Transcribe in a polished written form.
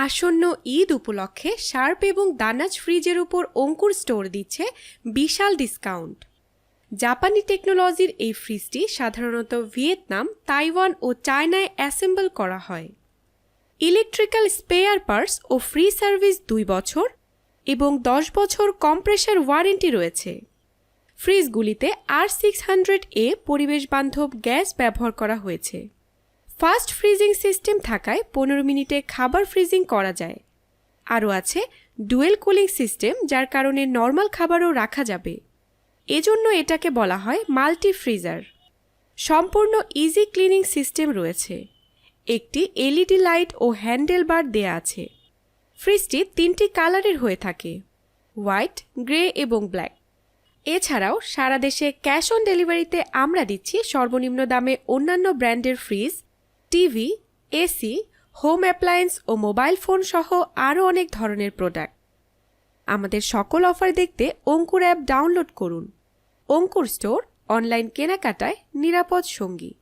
আসন্ন ঈদ উপলক্ষে শার্প এবং দানাজ ফ্রিজের উপর অঙ্কুর স্টোর দিচ্ছে বিশাল ডিসকাউন্ট। জাপানি টেকনোলজির এই ফ্রিজটি সাধারণত ভিয়েতনাম, তাইওয়ান ও চায়নায় অ্যাসেম্বল করা হয়। ইলেকট্রিক্যাল স্পেয়ার পার্টস ও ফ্রি সার্ভিস 2 বছর এবং 10 বছর কম্প্রেসার ওয়ারেন্টি রয়েছে। ফ্রিজগুলিতে R600A পরিবেশবান্ধব গ্যাস ব্যবহার করা হয়েছে। ফাস্ট ফ্রিজিং সিস্টেম থাকায় 15 মিনিটে খাবার ফ্রিজিং করা যায়। আরও আছে ডুয়েল কুলিং সিস্টেম, যার কারণে নর্মাল খাবারও রাখা যাবে। এজন্য এটাকে বলা হয় মাল্টি ফ্রিজার। সম্পূর্ণ ইজি ক্লিনিং সিস্টেম রয়েছে। একটি এলইডি লাইট ও হ্যান্ডেল বার দেয়া আছে। ফ্রিজটি 3টি কালারের হয়ে থাকে, হোয়াইট, গ্রে এবং ব্ল্যাক। এছাড়াও সারা দেশে ক্যাশ অন ডেলিভারিতে আমরা দিচ্ছি সর্বনিম্ন দামে অন্যান্য ব্র্যান্ডের fridge, TV, AC, home appliance ও মোবাইল ফোন সহ আরও অনেক ধরনের প্রোডাক্ট। আমাদের সকল অফার দেখতে অঙ্কুর অ্যাপ ডাউনলোড করুন। অঙ্কুর স্টোর অনলাইন কেনাকাটায় নিরাপদ সঙ্গী।